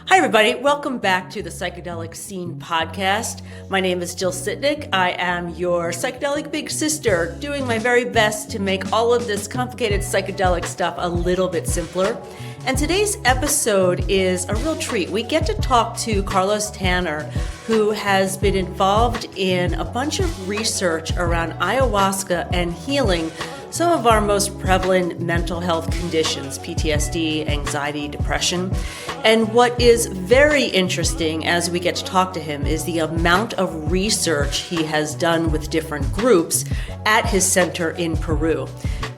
Hi, everybody. Welcome back to the Psychedelic Scene podcast. My name is Jill Sitnick. I am your psychedelic big sister, doing my very best to make all of this complicated psychedelic stuff a little bit simpler. And today's episode is a real treat. We get to talk to Carlos Tanner, who has been involved in a bunch of research around ayahuasca and healing some of our most prevalent mental health conditions, PTSD, anxiety, depression. And what is very interesting as we get to talk to him is the amount of research he has done with different groups at his center in Peru.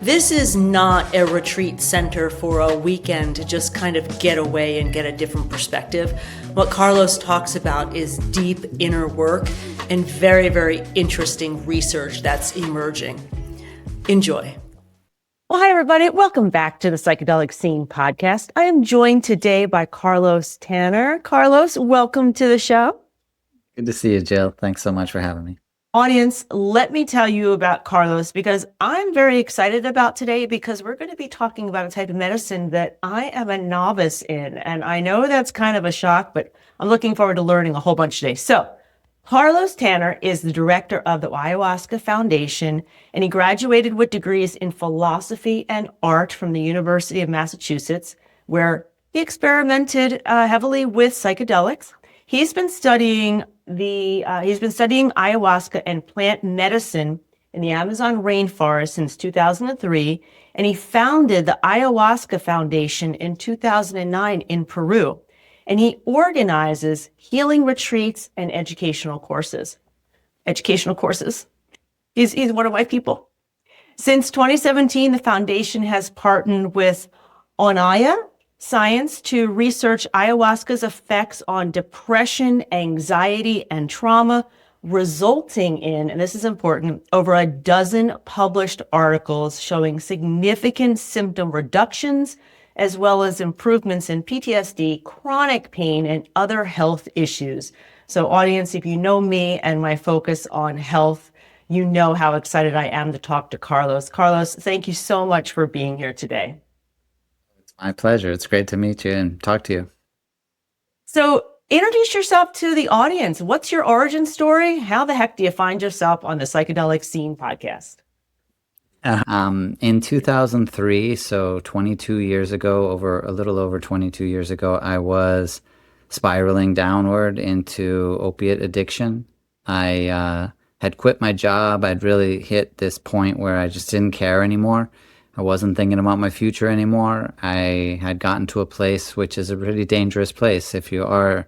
This is not a retreat center for a weekend to just kind of get away and get a different perspective. What Carlos talks about is deep inner work and very, very interesting research that's emerging. Enjoy. Well, hi, everybody. Welcome back to the Psychedelic Scene podcast. I am joined today by Carlos Tanner. Carlos, welcome to the show. Good to see you, Jill. Thanks so much for having me. Audience, let me tell you about Carlos because I'm very excited about today because we're going to be talking about a type of medicine that I am a novice in. And I know that's kind of a shock, but I'm looking forward to learning a whole bunch today. So Carlos Tanner is the director of the Ayahuasca Foundation, and he graduated with degrees in philosophy and art from the University of Massachusetts, where he experimented heavily with psychedelics. He's been studying ayahuasca and plant medicine in the Amazon rainforest since 2003, and he founded the Ayahuasca Foundation in 2009 in Peru. And he organizes healing retreats and educational courses. He's one of my people. Since 2017, the foundation has partnered with Onaya Science to research ayahuasca's effects on depression, anxiety, and trauma, resulting in, and this is important, over a dozen published articles showing significant symptom reductions, as well as improvements in PTSD, chronic pain, and other health issues. So audience, if you know me and my focus on health, you know how excited I am to talk to Carlos. Carlos, thank you so much for being here today. It's my pleasure. It's great to meet you and talk to you. So introduce yourself to the audience. What's your origin story? How the heck do you find yourself on the Psychedelic Scene podcast? In 2003, so 22 years ago, a little over 22 years ago, I was spiraling downward into opiate addiction. I had quit my job. I'd really hit this point where I just didn't care anymore. I wasn't thinking about my future anymore. I had gotten to a place which is a really dangerous place if you are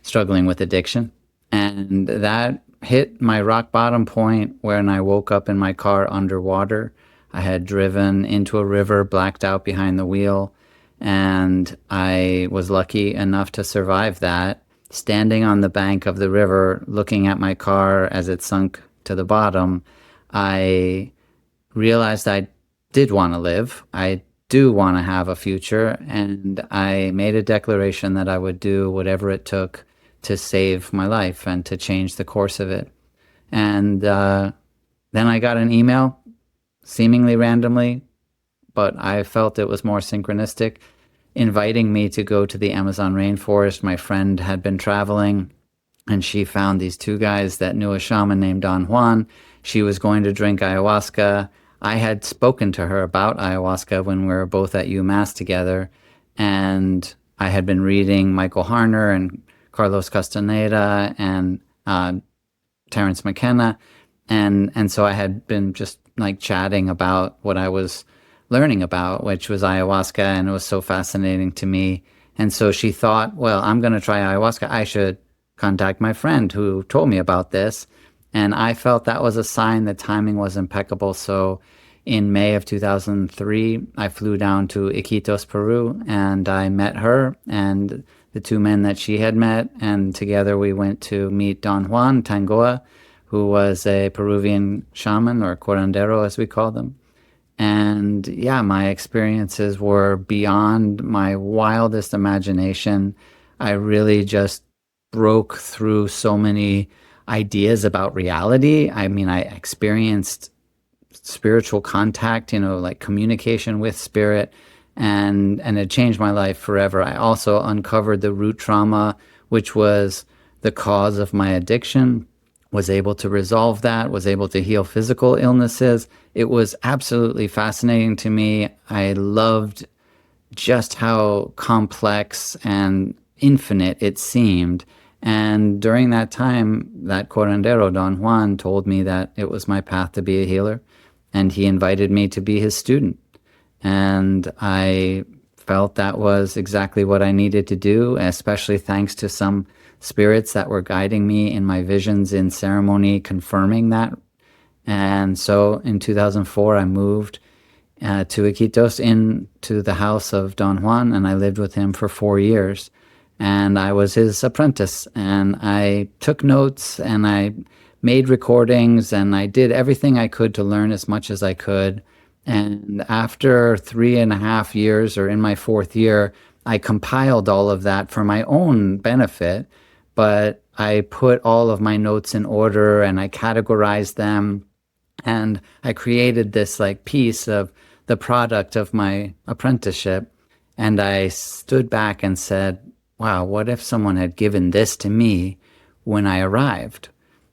struggling with addiction. And that hit my rock bottom point when I woke up in my car underwater. I had driven into a river, blacked out behind the wheel, and I was lucky enough to survive that. Standing on the bank of the river, looking at my car as it sunk to the bottom, I realized I did want to live. I do want to have a future, and I made a declaration that I would do whatever it took to save my life and to change the course of it. And then I got an email, seemingly randomly, but I felt it was more synchronistic, inviting me to go to the Amazon rainforest. My friend had been traveling, and she found these two guys that knew a shaman named Don Juan. She was going to drink ayahuasca. I had spoken to her about ayahuasca when we were both at UMass together, and I had been reading Michael Harner and Carlos Castaneda and Terrence McKenna, and so I had been just like chatting about what I was learning about, which was ayahuasca, and it was so fascinating to me. And so she thought, well, I'm going to try ayahuasca. I should contact my friend who told me about this. And I felt that was a sign that timing was impeccable. So in May of 2003, I flew down to Iquitos, Peru, and I met her and the two men that she had met. And together we went to meet Don Juan Tangoa, who was a Peruvian shaman, or curandero as we call them. And yeah, my experiences were beyond my wildest imagination. I really just broke through so many ideas about reality. I mean, I experienced spiritual contact, like communication with spirit. and it changed my life forever. I also uncovered the root trauma, which was the cause of my addiction, was able to resolve that, was able to heal physical illnesses. It was absolutely fascinating to me. I loved just how complex and infinite it seemed. And during that time, that curandero, Don Juan, told me that it was my path to be a healer, and he invited me to be his student. And I felt that was exactly what I needed to do, especially thanks to some spirits that were guiding me in my visions in ceremony, confirming that. And so in 2004, I moved to Iquitos into the house of Don Juan, and I lived with him for 4 years. And I was his apprentice, and I took notes, and I made recordings, and I did everything I could to learn as much as I could. And after 3.5 years, or in my 4th year, I compiled all of that for my own benefit, but I put all of my notes in order and I categorized them, and I created this like piece of the product of my apprenticeship. And I stood back and said, wow, what if someone had given this to me when I arrived?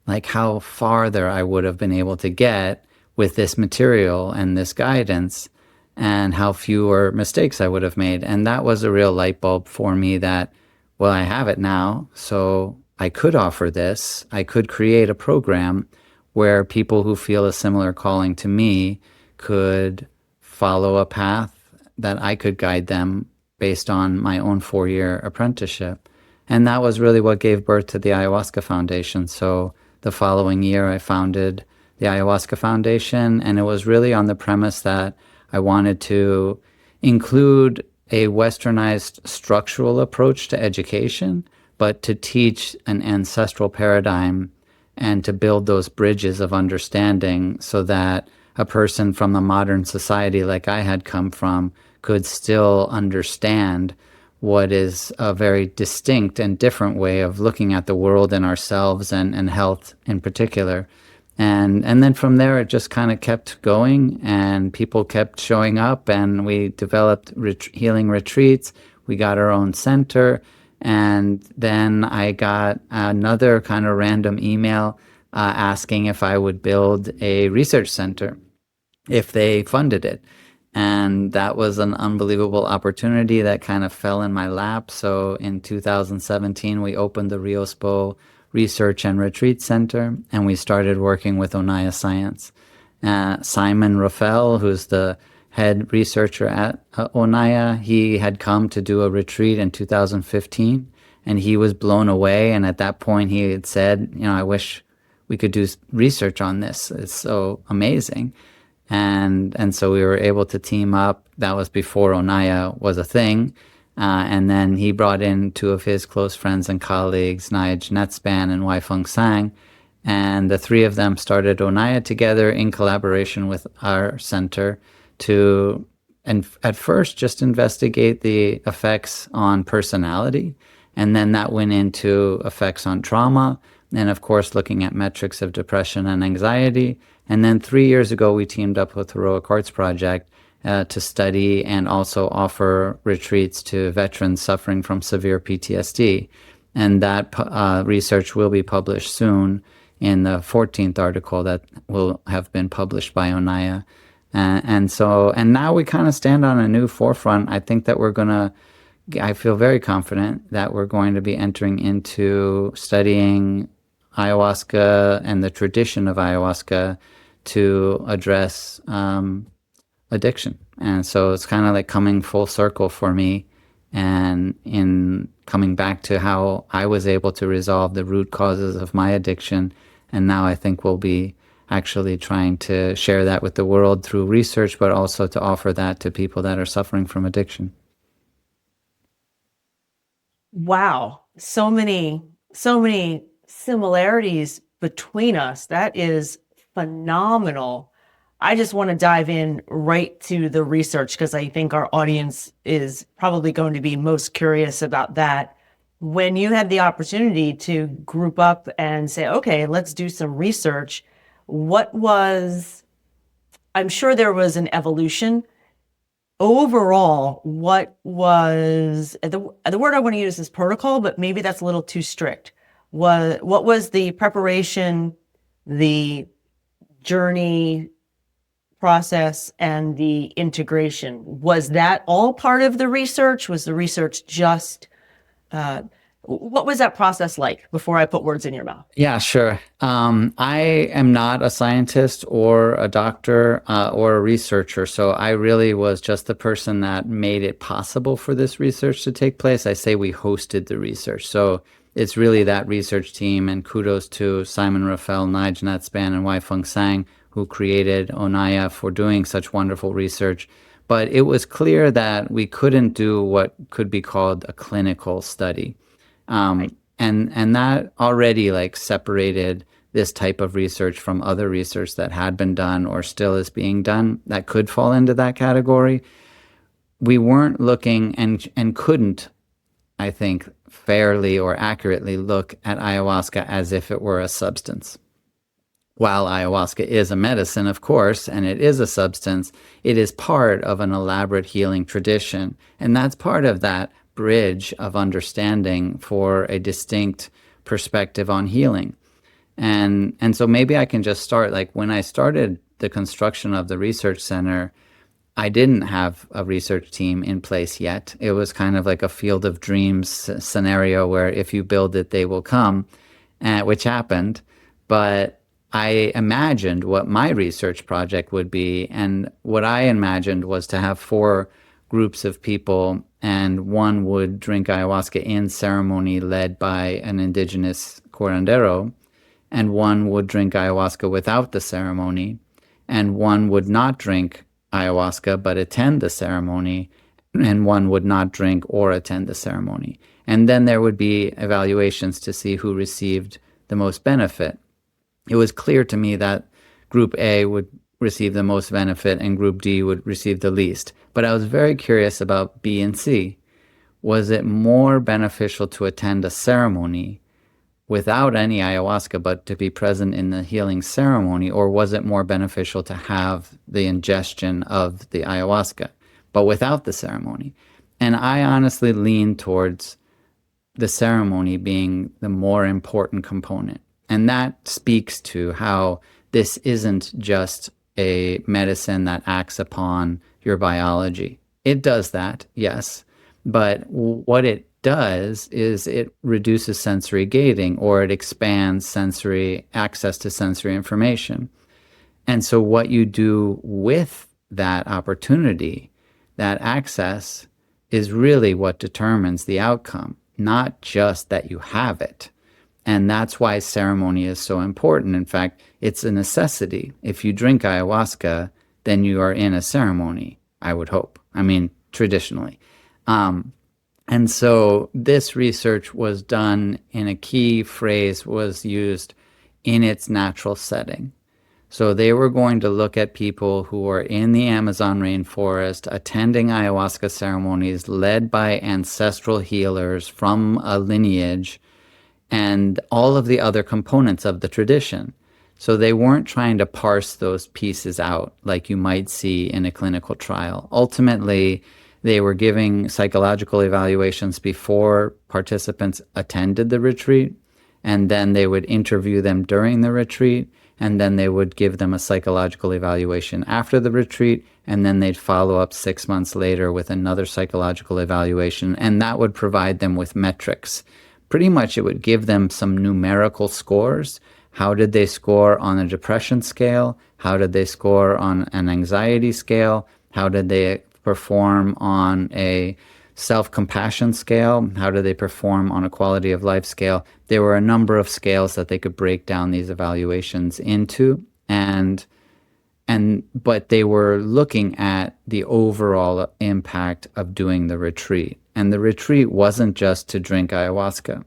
Like how farther I would have been able to get with this material and this guidance, and how fewer mistakes I would have made. And that was a real light bulb for me that, well, I have it now, so I could offer this. I could create a program where people who feel a similar calling to me could follow a path that I could guide them based on my own 4-year apprenticeship. And that was really what gave birth to the Ayahuasca Foundation. So the following year, I founded the Ayahuasca Foundation, and it was really on the premise that I wanted to include a westernized structural approach to education, but to teach an ancestral paradigm and to build those bridges of understanding so that a person from a modern society like I had come from could still understand what is a very distinct and different way of looking at the world and ourselves and health in particular. And then from there, it just kind of kept going, and people kept showing up, and we developed healing retreats. We got our own center. And then I got another kind of random email asking if I would build a research center, if they funded it. And that was an unbelievable opportunity that kind of fell in my lap. So in 2017, we opened the Riospo Research and Retreat Center, and we started working with Onaya Science. Simon Raffel, who's the head researcher at Onaya, he had come to do a retreat in 2015, and he was blown away. And at that point, he had said, I wish we could do research on this. It's so amazing. And so we were able to team up. That was before Onaya was a thing. And then he brought in 2 of his close friends and colleagues, Naya Janetspan and Wai-Feng Sang. And the 3 of them started Onaya together in collaboration with our center to, and at first, just investigate the effects on personality. And then that went into effects on trauma. And of course, looking at metrics of depression and anxiety. And then 3 years ago, we teamed up with Heroic Hearts Project to study and also offer retreats to veterans suffering from severe PTSD. And that research will be published soon in the 14th article that will have been published by Onaya. And now we kind of stand on a new forefront. I think that I feel very confident that we're going to be entering into studying ayahuasca and the tradition of ayahuasca to address addiction. And so it's kind of like coming full circle for me, and in coming back to how I was able to resolve the root causes of my addiction. And now I think we'll be actually trying to share that with the world through research, but also to offer that to people that are suffering from addiction. Wow. So many similarities between us. That is phenomenal. I just want to dive in right to the research because I think our audience is probably going to be most curious about that. When you had the opportunity to group up and say, okay, let's do some research, I'm sure there was an evolution overall, what was the word I want to use is protocol, but maybe that's a little too strict. What was the preparation, the journey process, and the integration? Was that all part of the research? Was the research just uh, what was that process like before I put words in your mouth? Yeah, sure. I am not a scientist or a doctor or a researcher, so I really was just the person that made it possible for this research to take place. I say we hosted the research. So it's really that research team, and kudos to Simon Raffel, Nige Natspan, and Wai-Feng Sang, who created Onaya, for doing such wonderful research. But it was clear that we couldn't do what could be called a clinical study. Right. And that already like separated this type of research from other research that had been done or still is being done that could fall into that category. We weren't looking and couldn't, I think, fairly or accurately look at ayahuasca as if it were a substance. While ayahuasca is a medicine, of course, and it is a substance, it is part of an elaborate healing tradition. And that's part of that bridge of understanding for a distinct perspective on healing. And so maybe I can just start, like when I started the construction of the research center, I didn't have a research team in place yet. It was kind of like a field of dreams scenario where if you build it, they will come, which happened. But I imagined what my research project would be. And what I imagined was to have four groups of people, and one would drink ayahuasca in ceremony led by an indigenous curandero, and one would drink ayahuasca without the ceremony, and one would not drink ayahuasca but attend the ceremony, and one would not drink or attend the ceremony. And then there would be evaluations to see who received the most benefit. It was clear to me that Group A would receive the most benefit and Group D would receive the least. But I was very curious about B and C. Was it more beneficial to attend a ceremony without any ayahuasca, but to be present in the healing ceremony, or was it more beneficial to have the ingestion of the ayahuasca, but without the ceremony? And I honestly lean towards the ceremony being the more important component. And that speaks to how this isn't just a medicine that acts upon your biology. It does that, yes. But what it does is it reduces sensory gating, or it expands sensory access to sensory information. And so what you do with that opportunity, that access, is really what determines the outcome, not just that you have it. And that's why ceremony is so important. In fact, it's a necessity. If you drink ayahuasca, then you are in a ceremony, I would hope. I mean, traditionally. And so this research was done in a key phrase was used in its natural setting. So they were going to look at people who are in the Amazon rainforest attending ayahuasca ceremonies led by ancestral healers from a lineage and all of the other components of the tradition. So they weren't trying to parse those pieces out like you might see in a clinical trial. Ultimately, they were giving psychological evaluations before participants attended the retreat, and then they would interview them during the retreat, and then they would give them a psychological evaluation after the retreat, and then they'd follow up 6 months later with another psychological evaluation, and that would provide them with metrics. Pretty much it would give them some numerical scores. How did they score on a depression scale? How did they score on an anxiety scale? How did they perform on a self-compassion scale? How did they perform on a quality of life scale? There were a number of scales that they could break down these evaluations into, but they were looking at the overall impact of doing the retreat. And the retreat wasn't just to drink ayahuasca.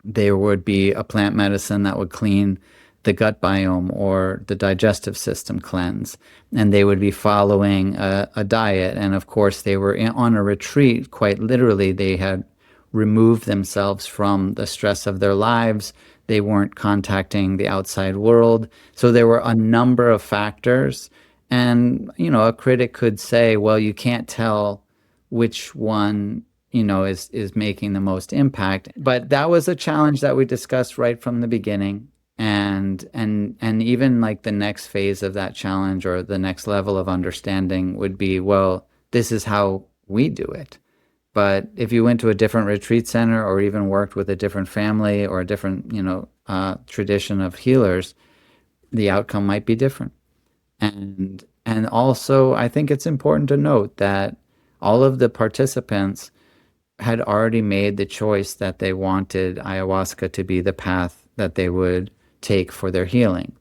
There would be a plant medicine that would clean the gut biome or the digestive system cleanse. And they would be following a diet. And of course, they were on a retreat. Quite literally, they had removed themselves from the stress of their lives. They weren't contacting the outside world. So there were a number of factors. And, a critic could say, well, you can't tell which one, is making the most impact. But that was a challenge that we discussed right from the beginning. And even like the next phase of that challenge or the next level of understanding would be, well, this is how we do it. But if you went to a different retreat center or even worked with a different family or a different, tradition of healers, the outcome might be different. And also, I think it's important to note that all of the participants had already made the choice that they wanted ayahuasca to be the path that they would take for their healing.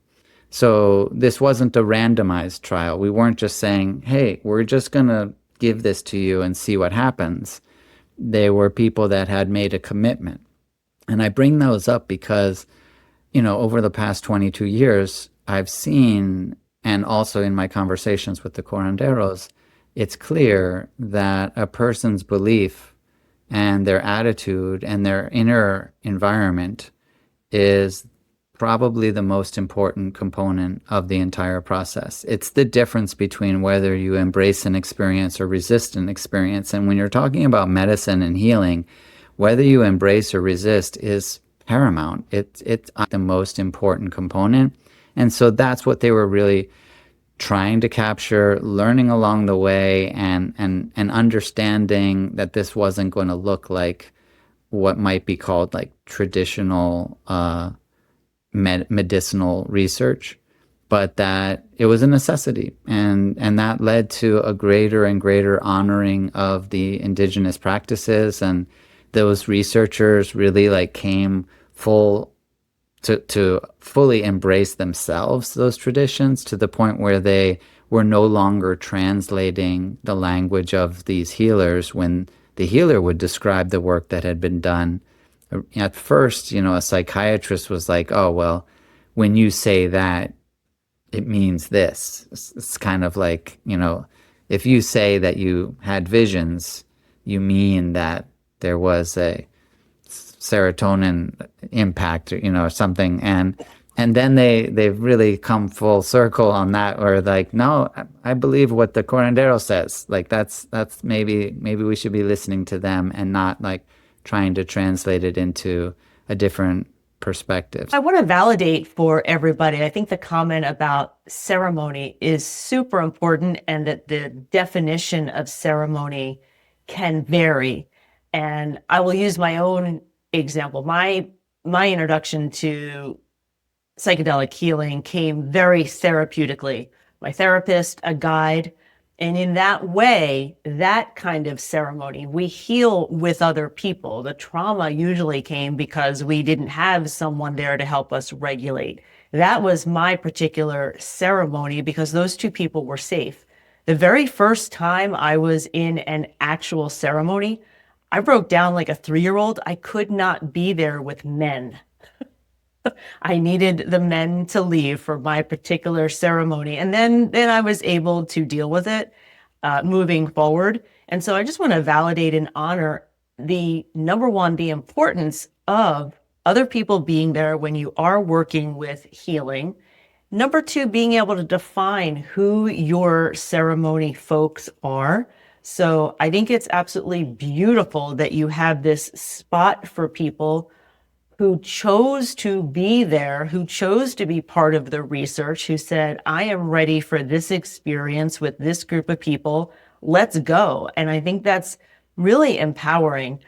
So this wasn't a randomized trial. We weren't just saying, hey, we're just going to give this to you and see what happens. They were people that had made a commitment. And I bring those up because, over the past 22 years, I've seen, and also in my conversations with the curanderos, it's clear that a person's belief and their attitude and their inner environment is probably the most important component of the entire process. It's the difference between whether you embrace an experience or resist an experience. And when you're talking about medicine and healing, whether you embrace or resist is paramount. It's the most important component. And so that's what they were really trying to capture, learning along the way, and understanding that this wasn't going to look like what might be called like traditional medicinal research, but that it was a necessity. And that led to a greater and greater honoring of the indigenous practices. And those researchers really like came to fully embrace themselves, those traditions, to the point where they were no longer translating the language of these healers when the healer would describe the work that had been done. At first, a psychiatrist was like, oh, well, when you say that, it means this. It's kind of like, if you say that you had visions, you mean that there was a serotonin impact, or something. And then they've really come full circle on that, or like, no, I believe what the curandero says. Like that's maybe we should be listening to them and not like trying to translate it into a different perspective. I want to validate for everybody. I think the comment about ceremony is super important, and that the definition of ceremony can vary. And I will use my own example. My introduction to psychedelic healing came very therapeutically. My therapist, a guide, and in that way, that kind of ceremony, we heal with other people. The trauma usually came because we didn't have someone there to help us regulate. That was my particular ceremony because those two people were safe. The very first time I was in an actual ceremony, I broke down like a 3-year-old. I could not be there with men. I needed the men to leave for my particular ceremony. And then I was able to deal with it moving forward. And so I just want to validate and honor the number one, the importance of other people being there when you are working with healing. Number two, being able to define who your ceremony folks are. So I think it's absolutely beautiful that you have this spot for people who chose to be there, who chose to be part of the research, who said, I am ready for this experience with this group of people. Let's go. And I think that's really empowering.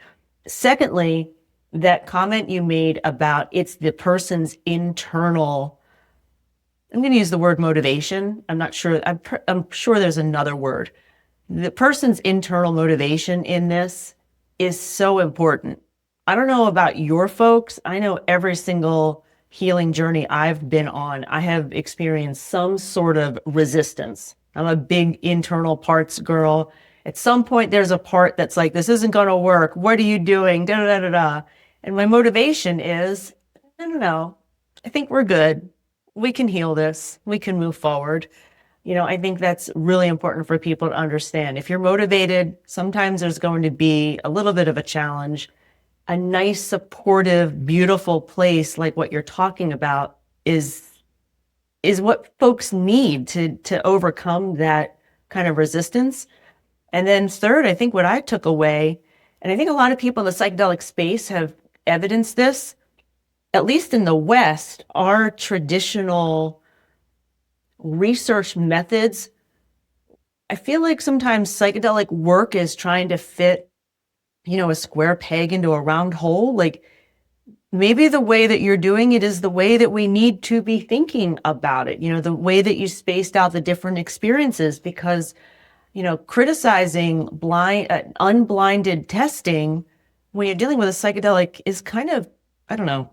Secondly, that comment you made about it's the person's internal, I'm going to use the word motivation. I'm not sure. I'm sure there's another word. The person's internal motivation in this is so important. I don't know about your folks. I know every single healing journey I've been on, I have experienced some sort of resistance. I'm a big internal parts girl. At some point, there's a part that's like, this isn't going to work. What are you doing? Da, da, da, da. And my motivation is, no, I think we're good. We can heal this. We can move forward. I think that's really important for people to understand. If you're motivated, sometimes there's going to be a little bit of a challenge. A nice, supportive, beautiful place like what you're talking about is is what folks need to overcome that kind of resistance. And then third, I think what I took away, and I think a lot of people in the psychedelic space have evidenced this, at least in the West, our traditional research methods, I feel like sometimes psychedelic work is trying to fit, a square peg into a round hole. Like maybe the way that you're doing it is the way that we need to be thinking about it, the way that you spaced out the different experiences, because, criticizing unblinded testing when you're dealing with a psychedelic is kind of, I don't know,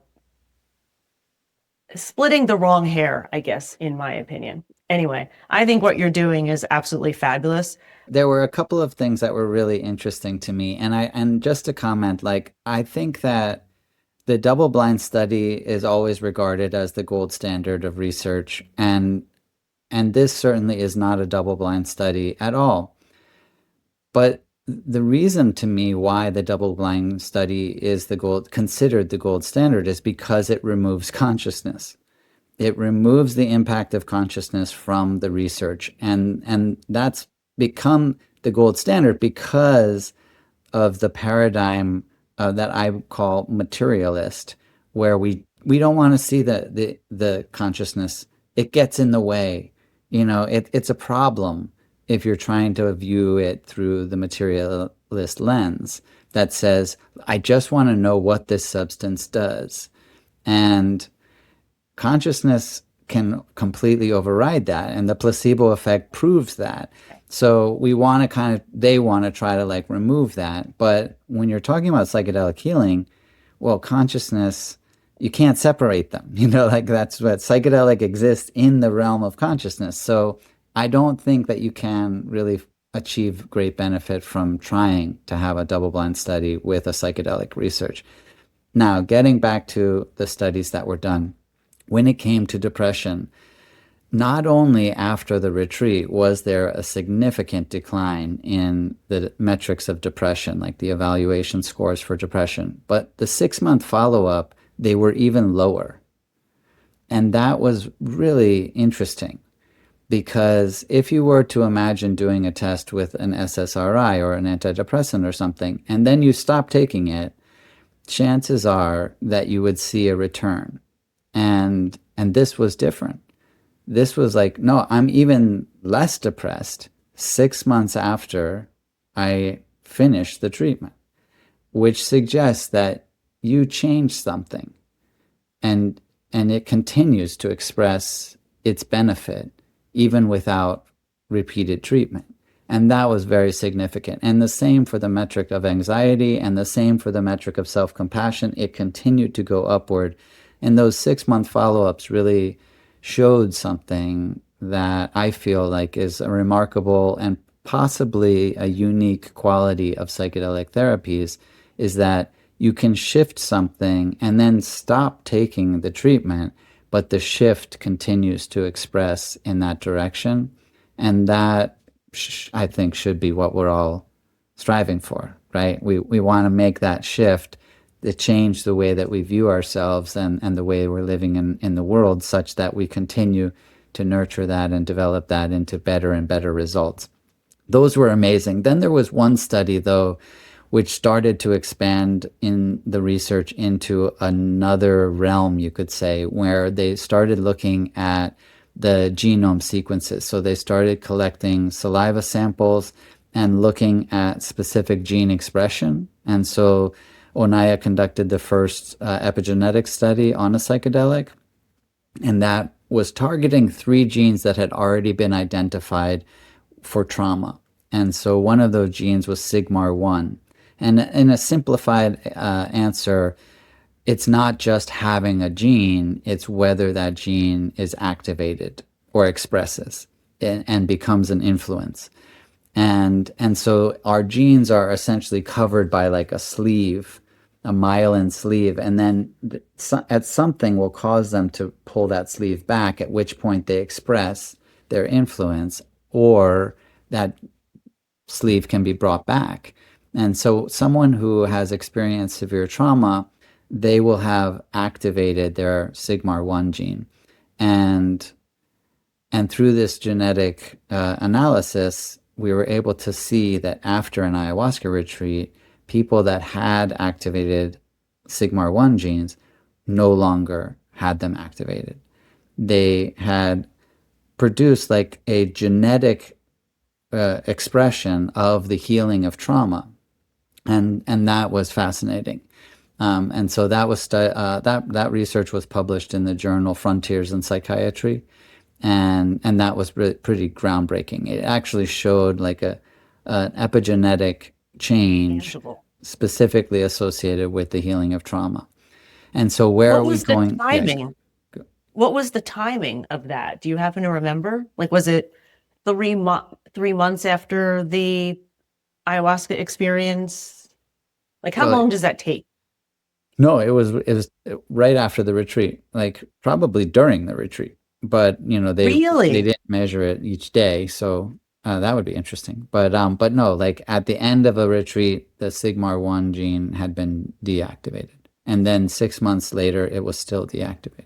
splitting the wrong hair, I guess, in my opinion. Anyway, I think what you're doing is absolutely fabulous. There were a couple of things that were really interesting to me. And just to comment, like, I think that the double blind study is always regarded as the gold standard of research. And this certainly is not a double blind study at all. But the reason to me why the double blind study is considered the gold standard is because it removes consciousness. It removes the impact of consciousness from the research. And that's become the gold standard because of the paradigm that I call materialist, where we don't want to see the consciousness. It gets in the way. It's a problem if you're trying to view it through the materialist lens that says, I just want to know what this substance does. And consciousness can completely override that. And the placebo effect proves that. So they want to try to like remove that. But when you're talking about psychedelic healing, well, consciousness, you can't separate them. Like that's what psychedelic exists in the realm of consciousness. So I don't think that you can really achieve great benefit from trying to have a double-blind study with a psychedelic research. Now, getting back to the studies that were done, when it came to depression, not only after the retreat was there a significant decline in the metrics of depression, like the evaluation scores for depression, but the 6-month follow-up, they were even lower. And that was really interesting. Because if you were to imagine doing a test with an SSRI or an antidepressant or something, and then you stop taking it, chances are that you would see a return. And this was different. This was like, no, I'm even less depressed 6 months after I finished the treatment, which suggests that you changed something, and it continues to express its benefit even without repeated treatment. And that was very significant. And the same for the metric of anxiety and the same for the metric of self-compassion. It continued to go upward. And those 6-month follow-ups really showed something that I feel like is a remarkable and possibly a unique quality of psychedelic therapies, is that you can shift something and then stop taking the treatment, but the shift continues to express in that direction. And that, I think, should be what we're all striving for, right? We want to make that shift, to change the way that we view ourselves and the way we're living in the world, such that we continue to nurture that and develop that into better and better results. Those were amazing. Then there was one study, though, which started to expand in the research into another realm, you could say, where they started looking at the genome sequences. So they started collecting saliva samples and looking at specific gene expression. And so Onaya conducted the first epigenetic study on a psychedelic, and that was targeting 3 genes that had already been identified for trauma. And so one of those genes was Sigmar-1. And in a simplified answer, it's not just having a gene, it's whether that gene is activated or expresses and becomes an influence. And so our genes are essentially covered by like a sleeve, a myelin sleeve, and then at something will cause them to pull that sleeve back, at which point they express their influence, or that sleeve can be brought back. And so someone who has experienced severe trauma, they will have activated their Sigmar-1 gene. And And through this genetic analysis, we were able to see that after an ayahuasca retreat, people that had activated sigma-1 genes no longer had them activated. They had produced like a genetic expression of the healing of trauma, and that was fascinating. And so that research was published in the journal Frontiers in Psychiatry, and that was pretty groundbreaking. It actually showed like an epigenetic change Tangible. specifically associated with the healing of trauma. And so where What are we was the going? Yeah, timing? What was the timing of that? Do you happen to remember? Like, was it 3 months after the ayahuasca experience? Like, how well, long does that take? no, it was right after the retreat, like probably during the retreat. But they Really? didn't measure it each day, so that would be interesting. But no, like at the end of a retreat, the sigma-1 gene had been deactivated, and then 6 months later, it was still deactivated.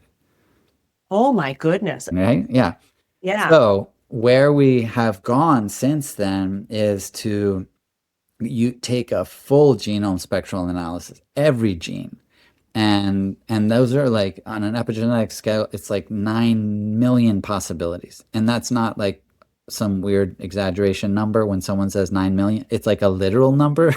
Oh my goodness. Right? Yeah. Yeah. So where we have gone since then is to you take a full genome spectral analysis, every gene, and those are like on an epigenetic scale, it's like 9 million possibilities, and that's not like some weird exaggeration number. When someone says 9 million, it's like a literal number.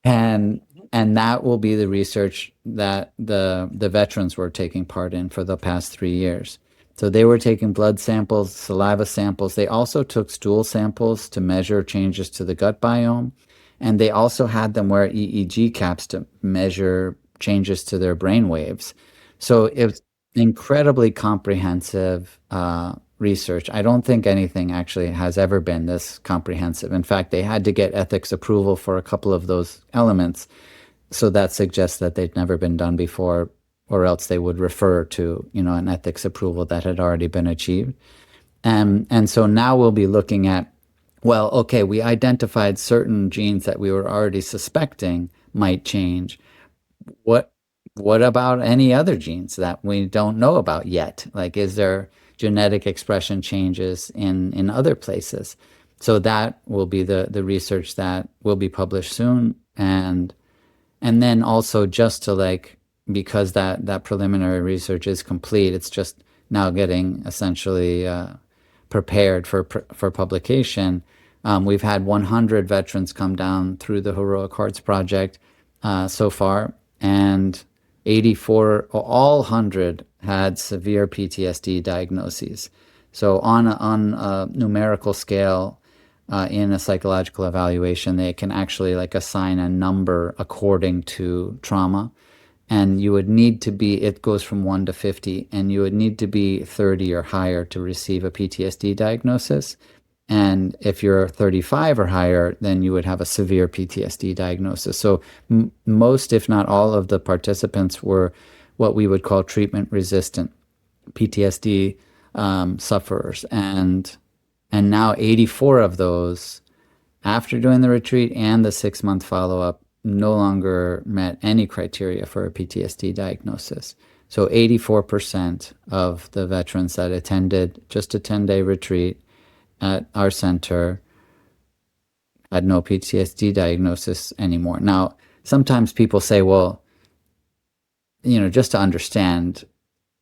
and and that will be the research that the veterans were taking part in for the past 3 years. So they were taking blood samples, saliva samples. They also took stool samples to measure changes to the gut biome. And they also had them wear EEG caps to measure changes to their brain waves. So it's incredibly comprehensive research. I don't think anything actually has ever been this comprehensive. In fact, they had to get ethics approval for a couple of those elements. So that suggests that they'd never been done before, or else they would refer to, an ethics approval that had already been achieved. And so now we'll be looking at, well, okay, we identified certain genes that we were already suspecting might change. What what about any other genes that we don't know about yet? Like, is there genetic expression changes in other places? So that will be the research that will be published soon. And then also just to like, because that preliminary research is complete, it's just now getting essentially prepared for publication. We've had 100 veterans come down through the Heroic Hearts Project so far, and 84, all 100 had severe PTSD diagnoses. So on a numerical scale, in a psychological evaluation, they can actually like assign a number according to trauma. And you would need to be, it goes from 1 to 50, and you would need to be 30 or higher to receive a PTSD diagnosis. And if you're 35 or higher, then you would have a severe PTSD diagnosis. So most, if not all, of the participants were what we would call treatment-resistant PTSD sufferers. And now 84 of those, after doing the retreat and the 6-month follow-up, no longer met any criteria for a PTSD diagnosis. So 84% of the veterans that attended just a 10-day retreat at our center had no PTSD diagnosis anymore. Now, sometimes people say, well, just to understand,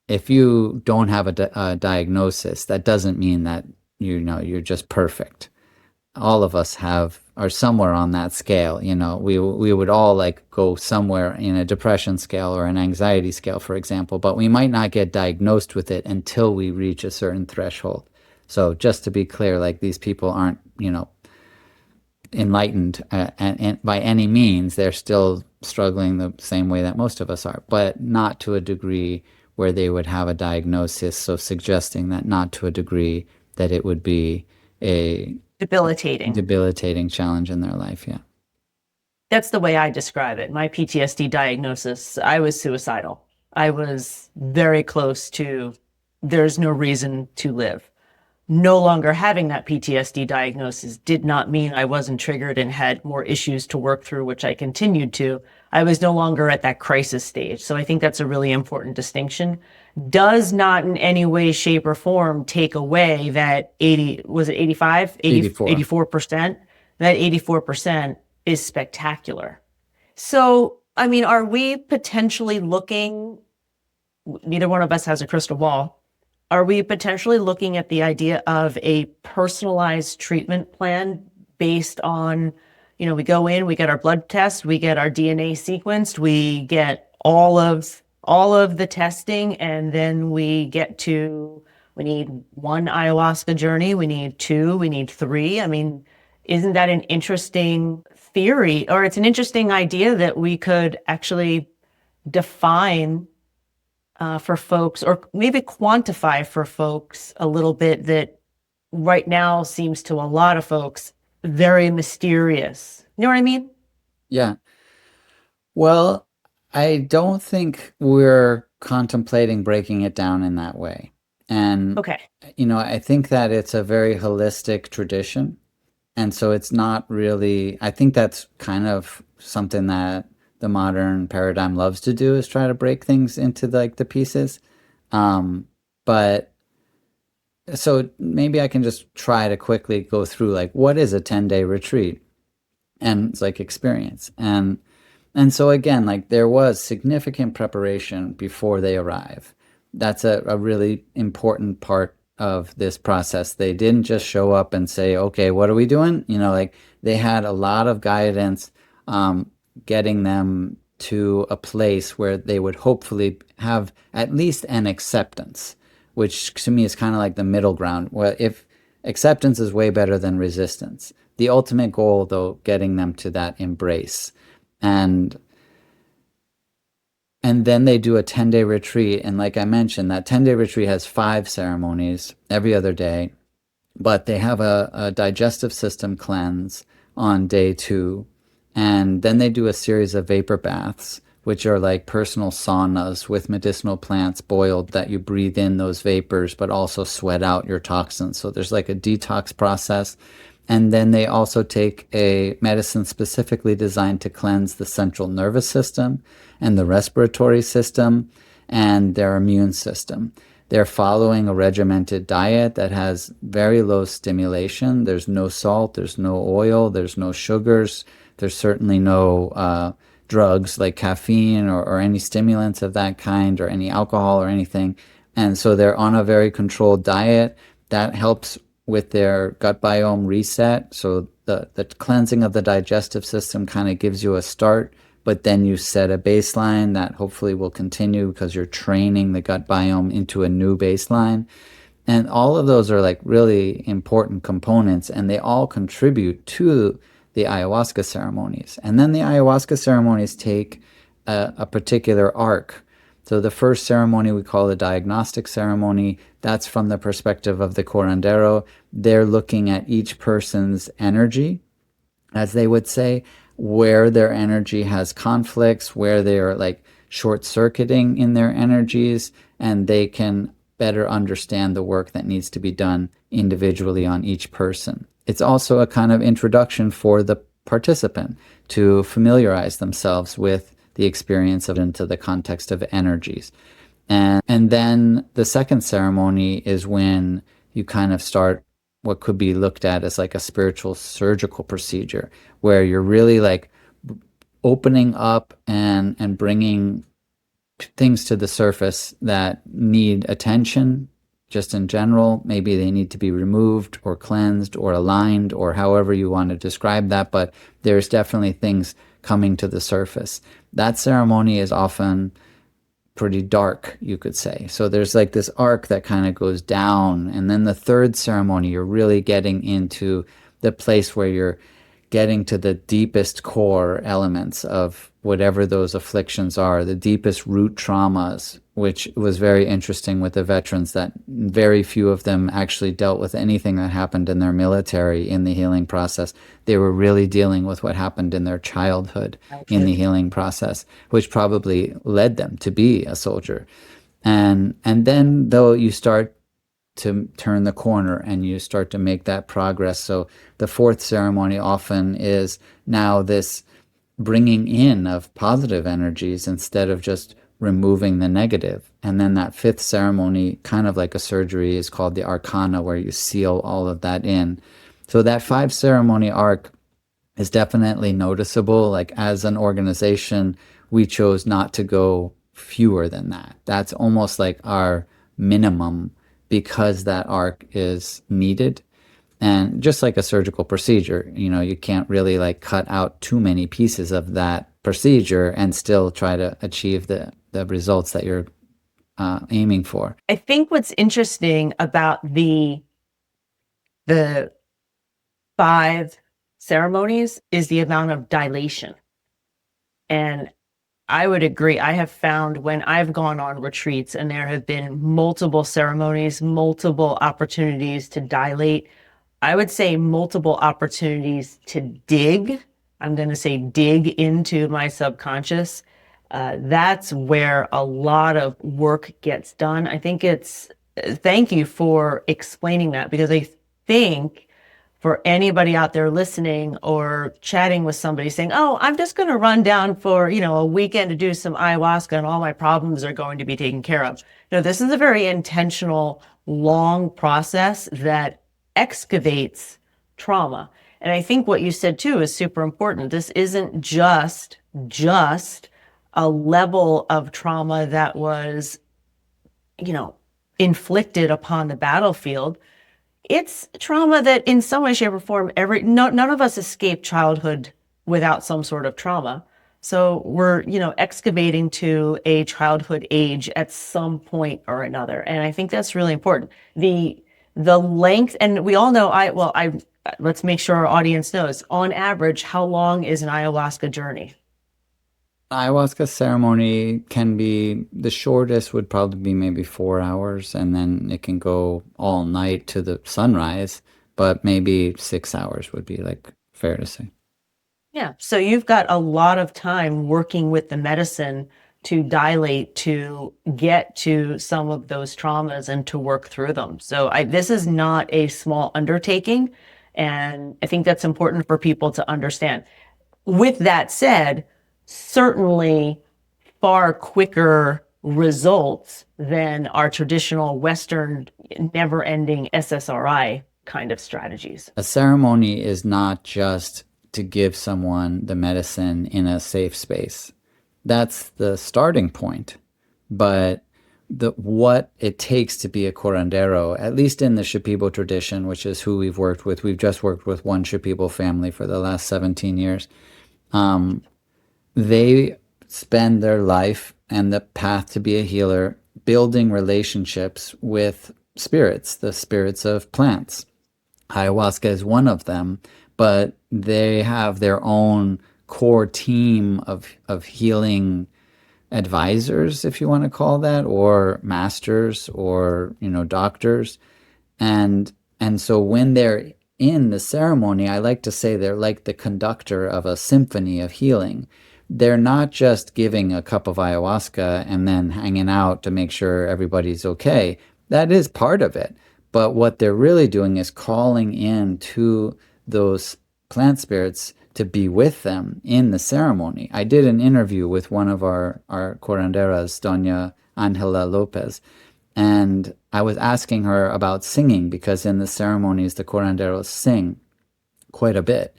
if you don't have a diagnosis, that doesn't mean that you're just perfect. All of us are somewhere on that scale. We would all like go somewhere in a depression scale or an anxiety scale, for example, but we might not get diagnosed with it until we reach a certain threshold. So just to be clear, like these people aren't, enlightened and by any means. They're still struggling the same way that most of us are, but not to a degree where they would have a diagnosis. So suggesting that not to a degree that it would be a debilitating challenge in their life. Yeah. That's the way I describe it. My PTSD diagnosis, I was suicidal. I was very close to, there's no reason to live. No longer having that PTSD diagnosis did not mean I wasn't triggered and had more issues to work through, which I continued to. I was no longer at that crisis stage. So I think that's a really important distinction. Does not in any way, shape, or form take away that 80, was it 85? 84. 84%? That 84% is spectacular. So, I mean, are we potentially looking, neither one of us has a crystal ball, are we potentially looking at the idea of a personalized treatment plan based on, we go in, we get our blood test, we get our DNA sequenced, we get all of the testing, and then we need one ayahuasca journey, we need two, we need three. I mean, isn't that an interesting theory, or it's an interesting idea that we could actually define for folks, or maybe quantify for folks a little bit, that right now seems to a lot of folks very mysterious. You know what I mean? Yeah. Well, I don't think we're contemplating breaking it down in that way. And, Okay. I think that it's a very holistic tradition. And so it's not really, I think that's kind of something that the modern paradigm loves to do, is try to break things into like the pieces. But so maybe I can just try to quickly go through like, what is a 10-day retreat? And it's like experience. And so again, like there was significant preparation before they arrive. That's a really important part of this process. They didn't just show up and say, okay, what are we doing? Like they had a lot of guidance, getting them to a place where they would hopefully have at least an acceptance, which to me is kind of like the middle ground. Well, if acceptance is way better than resistance, the ultimate goal, though, getting them to that embrace. And then they do a 10-day retreat. And like I mentioned, that 10-day retreat has 5 ceremonies every other day. But they have a digestive system cleanse on day 2. And then they do a series of vapor baths, which are like personal saunas with medicinal plants boiled, that you breathe in those vapors, but also sweat out your toxins. So there's like a detox process. And then they also take a medicine specifically designed to cleanse the central nervous system and the respiratory system and their immune system. They're following a regimented diet that has very low stimulation. There's no salt, there's no oil, there's no sugars, there's certainly no drugs like caffeine or any stimulants of that kind, or any alcohol or anything. And so they're on a very controlled diet that helps with their gut biome reset. So the cleansing of the digestive system kind of gives you a start, but then you set a baseline that hopefully will continue because you're training the gut biome into a new baseline. And all of those are like really important components, and they all contribute to the ayahuasca ceremonies. And then the ayahuasca ceremonies take a particular arc. So the first ceremony we call the diagnostic ceremony. That's from the perspective of the curandero. They're looking at each person's energy, as they would say, where their energy has conflicts, where they're like short-circuiting in their energies, and they can better understand the work that needs to be done individually on each person. It's also a kind of introduction for the participant to familiarize themselves with the experience of into the context of energies. And then the second ceremony is when you kind of start what could be looked at as like a spiritual surgical procedure, where you're really like opening up and bringing things to the surface that need attention just in general. Maybe they need to be removed or cleansed or aligned, or however you want to describe that, but there's definitely things coming to the surface. That ceremony is often pretty dark, you could say. So there's like this arc that kind of goes down. And then the third ceremony, you're really getting into the place where you're getting to the deepest core elements of whatever those afflictions are, the deepest root traumas, which was very interesting with the veterans, that very few of them actually dealt with anything that happened in their military in the healing process. They were really dealing with what happened in their childhood in the healing process, which probably led them to be a soldier. And then though you start to turn the corner and you start to make that progress. So the fourth ceremony often is now this bringing in of positive energies instead of just removing the negative. And then that fifth ceremony, kind of like a surgery, is called the arcana, where you seal all of that in. So that 5 ceremony arc is definitely noticeable. Like, as an organization, we chose not to go fewer than that. That's almost like our minimum, because that arc is needed. And just like a surgical procedure, you can't really like cut out too many pieces of that procedure and still try to achieve the results that you're aiming for. I think what's interesting about the 5 ceremonies is the amount of dilation. And I would agree. I have found when I've gone on retreats and there have been multiple ceremonies, multiple opportunities to dilate, I would say multiple opportunities to dig. I'm going to say dig into my subconscious. That's where a lot of work gets done. I think thank you for explaining that, because I think for anybody out there listening or chatting with somebody saying, oh, I'm just going to run down for, a weekend to do some ayahuasca and all my problems are going to be taken care of. This is a very intentional, long process that excavates trauma. And I think what you said too is super important. This isn't just a level of trauma that was, inflicted upon the battlefield. It's trauma that in some way, shape, or form, none of us escape childhood without some sort of trauma. So we're, excavating to a childhood age at some point or another. And I think that's really important. The length, and we all know, let's make sure our audience knows, on average, how long is an ayahuasca journey? Ayahuasca ceremony can be, the shortest would probably be maybe 4 hours, and then it can go all night to the sunrise, but maybe 6 hours would be like fair to say. Yeah. So you've got a lot of time working with the medicine to dilate, to get to some of those traumas and to work through them. So this is not a small undertaking. And I think that's important for people to understand. With that said, certainly far quicker results than our traditional Western never-ending SSRI kind of strategies. A ceremony is not just to give someone the medicine in a safe space. That's the starting point. But what it takes to be a curandero, at least in the Shipibo tradition, which is who we've worked with, we've just worked with one Shipibo family for the last 17 years. They spend their life and the path to be a healer building relationships with spirits, the spirits of plants. Ayahuasca is one of them, but they have their own core team of healing advisors, if you want to call that, or masters, or doctors. And so when they're in the ceremony, I like to say they're like the conductor of a symphony of healing. They're not just giving a cup of ayahuasca and then hanging out to make sure everybody's okay. That is part of it. But what they're really doing is calling in to those plant spirits to be with them in the ceremony. I did an interview with one of our curanderas, Doña Angela Lopez, and I was asking her about singing, because in the ceremonies, the curanderos sing quite a bit.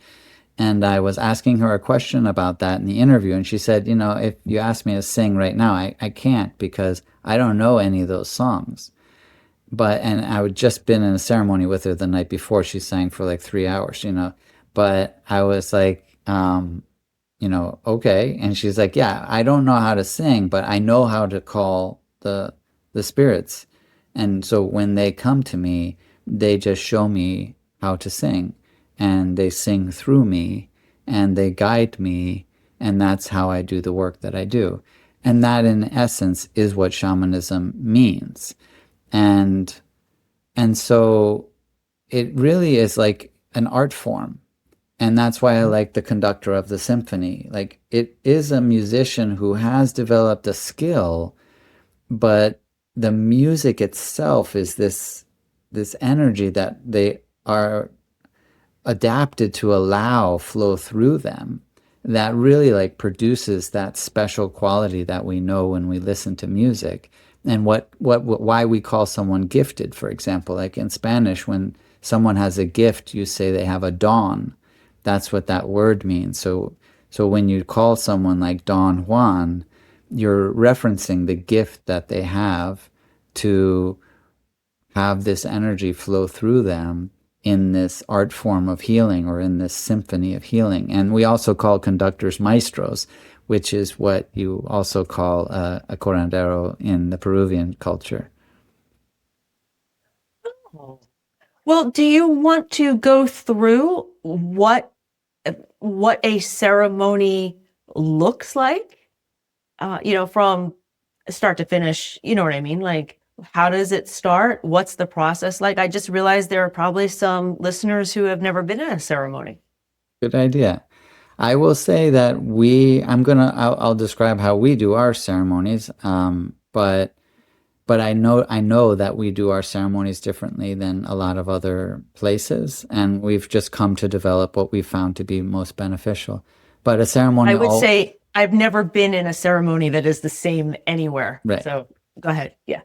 And I was asking her a question about that in the interview, and she said, if you ask me to sing right now, I can't, because I don't know any of those songs. And I had just been in a ceremony with her the night before. She sang for like 3 hours, But I was like, okay. And she's like, yeah, I don't know how to sing, but I know how to call the spirits. And so when they come to me, they just show me how to sing, and they sing through me, and they guide me. And that's how I do the work that I do. And that, in essence, is what shamanism means. And so it really is like an art form. And that's why I like the conductor of the symphony. Like, it is a musician who has developed a skill, but the music itself is this energy that they are adapted to allow flow through them. that really like produces that special quality that we know when we listen to music. And why we call someone gifted, for example, like in Spanish, when someone has a gift, you say they have a don. That's what that word means. So when you call someone like Don Juan, you're referencing the gift that they have to have this energy flow through them in this art form of healing or in this symphony of healing. And we also call conductors maestros, which is what you also call a curandero in the Peruvian culture. Well, do you want to go through what a ceremony looks like? From start to finish, you know what I mean? Like, how does it start? What's the process like? I just realized there are probably some listeners who have never been in a ceremony. Good idea. I will say that I'll describe how we do our ceremonies, but I know that we do our ceremonies differently than a lot of other places, and we've just come to develop what we found to be most beneficial. But a ceremony, I would say I've never been in a ceremony that is the same anywhere. Right. So go ahead. Yeah.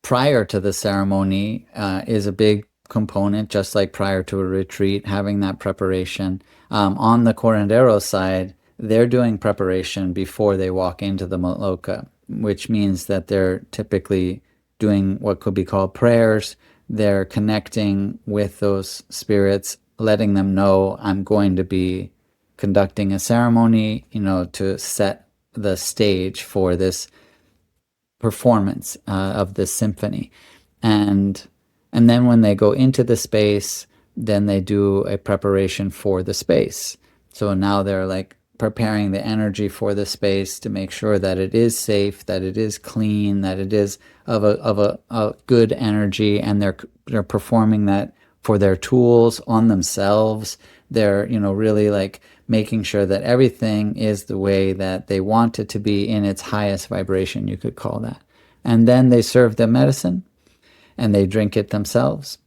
Prior to the ceremony is a big component, just like prior to a retreat, having that preparation. On the curandero side, they're doing preparation before they walk into the maloka, which means that they're typically doing what could be called prayers. They're connecting with those spirits, letting them know I'm going to be conducting a ceremony, to set the stage for this performance of this symphony. And then when they go into the space, then they do a preparation for the space. So now they're like preparing the energy for the space to make sure that it is safe, that it is clean, that it is of a good energy, and they're performing that for their tools, on themselves. They're really like making sure that everything is the way that they want it to be in its highest vibration, you could call that. And then they serve the medicine and they drink it themselves.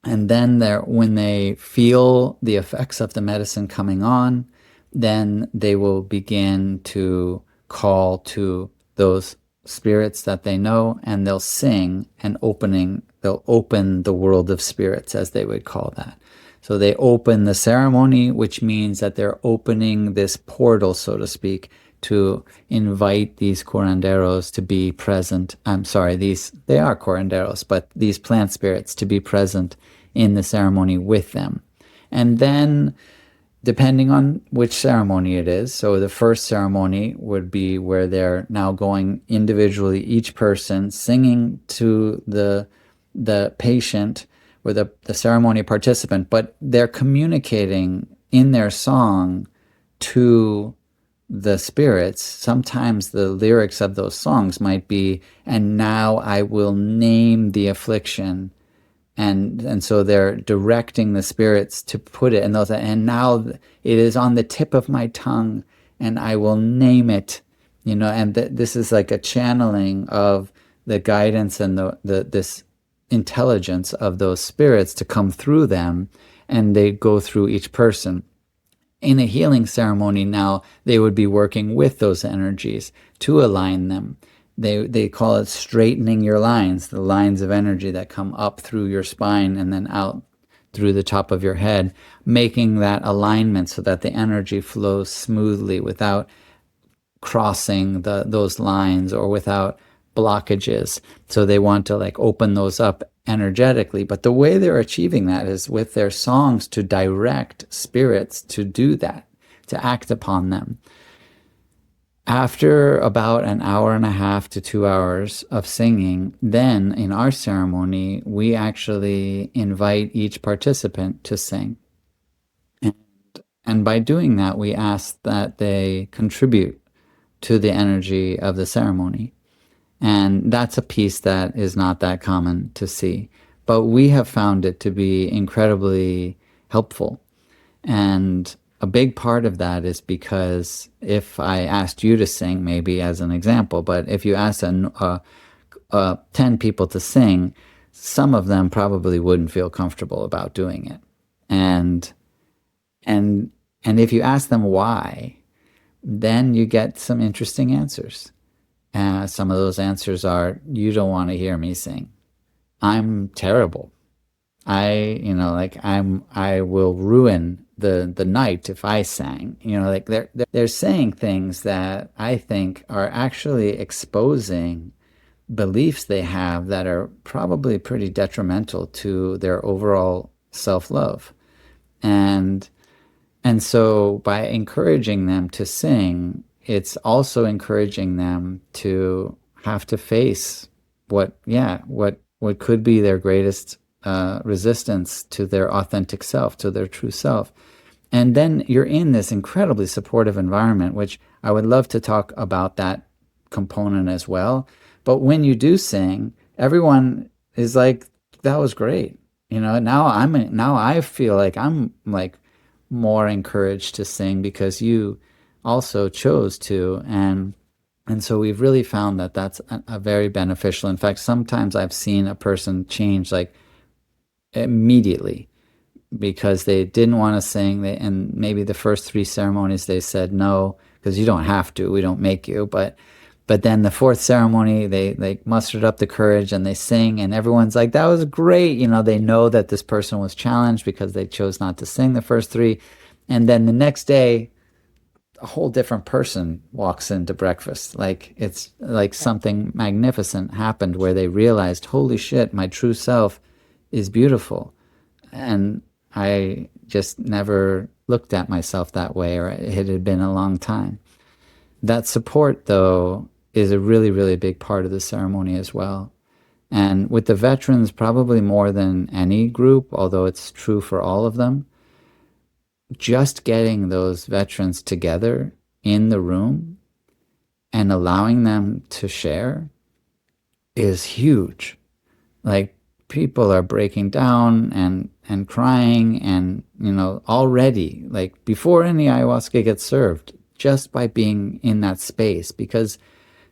And then when they feel the effects of the medicine coming on, then they will begin to call to those spirits that they know, and they'll sing they'll open the world of spirits, as they would call that. So they open the ceremony, which means that they're opening this portal, so to speak, to invite these curanderos to be present. I'm sorry, they are curanderos, but these plant spirits to be present in the ceremony with them. And then, depending on which ceremony it is, so the first ceremony would be where they're now going individually, each person singing to the patient or the ceremony participant, but they're communicating in their song to the spirits. Sometimes the lyrics of those songs might be, "And now I will name the affliction." And so they're directing the spirits to put it, and now it is on the tip of my tongue, and I will name it, and this is like a channeling of the guidance and this intelligence of those spirits to come through them, and they go through each person. In a healing ceremony now, they would be working with those energies to align them. They call it straightening your lines, the lines of energy that come up through your spine and then out through the top of your head, making that alignment so that the energy flows smoothly without crossing those lines or without blockages. So they want to like open those up energetically. But the way they're achieving that is with their songs to direct spirits to do that, to act upon them. After about an hour and a half to 2 hours of singing, then in our ceremony, we actually invite each participant to sing. And by doing that, we ask that they contribute to the energy of the ceremony. And that's a piece that is not that common to see. But we have found it to be incredibly helpful. And a big part of that is because if I asked you to sing, maybe as an example, but if you asked 10 people to sing, some of them probably wouldn't feel comfortable about doing it. And And if you ask them why, then you get some interesting answers. Some of those answers are, you don't want to hear me sing. I'm terrible. I will ruin the night if I sang. Like they're saying things that I think are actually exposing beliefs they have that are probably pretty detrimental to their overall self-love. And and so by encouraging them to sing, it's also encouraging them to have to face what could be their greatest resistance to their authentic self, to their true self. And then you're in this incredibly supportive environment, which I would love to talk about that component as well. But when you do sing, everyone is like, that was great. Now I feel like I'm like more encouraged to sing because you also chose to. And so we've really found that that's a very beneficial. In fact, sometimes I've seen a person change like immediately because they didn't want to sing. And maybe the first 3 ceremonies they said no, because you don't have to, we don't make you. But then the 4th ceremony, they mustered up the courage and they sing, and everyone's like, that was great. They know that this person was challenged because they chose not to sing the first 3. And then the next day, a whole different person walks into breakfast. Like it's like something magnificent happened where they realized, holy shit, my true self is beautiful. And I just never looked at myself that way, or it had been a long time. That support, though, is a really, really big part of the ceremony as well. And with the veterans, probably more than any group, although it's true for all of them, just getting those veterans together in the room and allowing them to share is huge. Like, people are breaking down and crying and, already, like before any ayahuasca gets served, just by being in that space. Because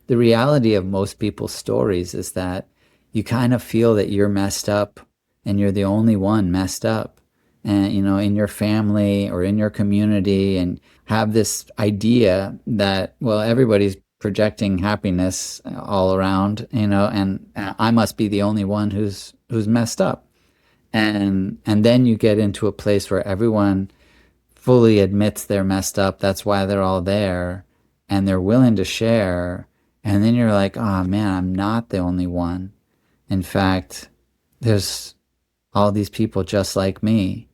the reality of most people's stories is that you kind of feel that you're messed up and you're the only one messed up, and in your family or in your community, and have this idea that, well, everybody's projecting happiness all around, and I must be the only one who's messed up. And then you get into a place where everyone fully admits they're messed up. That's why they're all there, and they're willing to share. And then you're like, oh man, I'm not the only one. In fact, there's all these people just like me.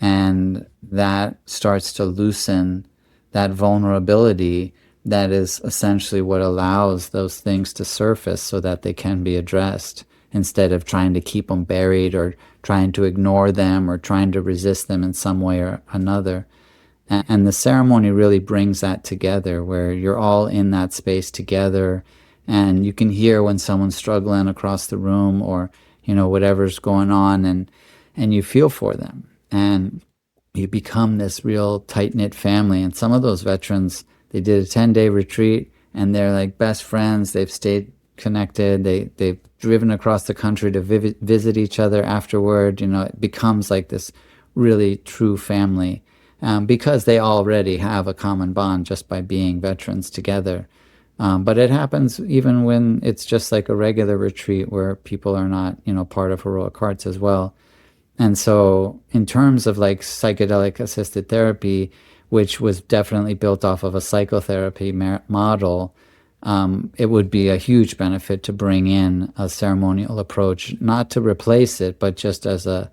And that starts to loosen that vulnerability that is essentially what allows those things to surface so that they can be addressed, instead of trying to keep them buried or trying to ignore them or trying to resist them in some way or another. And the ceremony really brings that together, where you're all in that space together, and you can hear when someone's struggling across the room, or whatever's going on, and you feel for them, and you become this real tight-knit family. And some of those veterans, they did a 10-day retreat, and they're like best friends. They've stayed connected. They've driven across the country to visit each other afterward. It becomes like this really true family, because they already have a common bond just by being veterans together. But it happens even when it's just like a regular retreat where people are not, part of heroic hearts as well. And so in terms of like psychedelic assisted therapy, which was definitely built off of a psychotherapy model, it would be a huge benefit to bring in a ceremonial approach, not to replace it, but just as an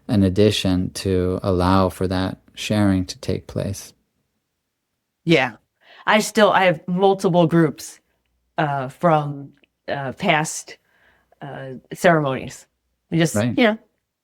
addition to allow for that sharing to take place. Yeah. I have multiple groups from past ceremonies. Just, Right.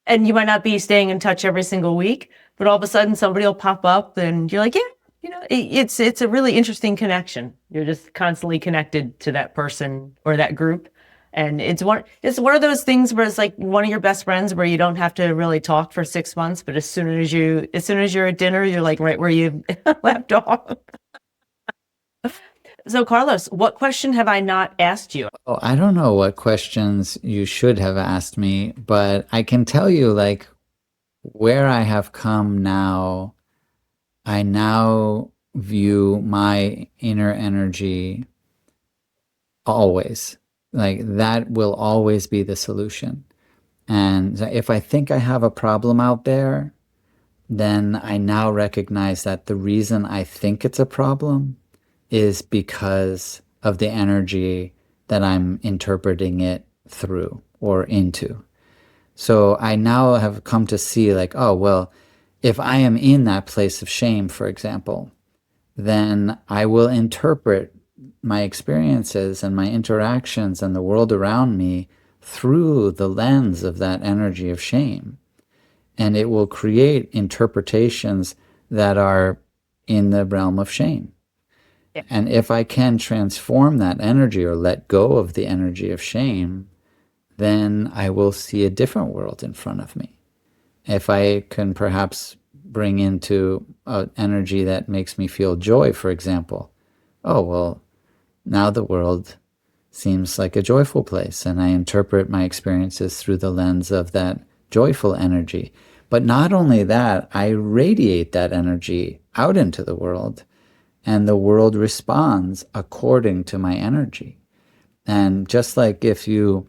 And you might not be staying in touch every single week, but all of a sudden somebody will pop up and you're like, it's a really interesting connection. You're just constantly connected to that person or that group. And it's one of those things where it's like one of your best friends where you don't have to really talk for 6 months, but as soon as you're at dinner, you're like right where you left off. So Carlos, what question have I not asked you? Oh, I don't know what questions you should have asked me, but I can tell you, like, where I have come now I now view my inner energy always. Like that will always be the solution. And if I think I have a problem out there, then I now recognize that the reason I think it's a problem is because of the energy that I'm interpreting it through or into. So I now have come to see like, oh, well, if I am in that place of shame, for example, then I will interpret my experiences and my interactions and the world around me through the lens of that energy of shame. And it will create interpretations that are in the realm of shame. Yeah. And if I can transform that energy or let go of the energy of shame, then I will see a different world in front of me. If I can perhaps bring into an energy that makes me feel joy, for example, oh, well, now the world seems like a joyful place, and I interpret my experiences through the lens of that joyful energy. But not only that, I radiate that energy out into the world, and the world responds according to my energy. And just like if you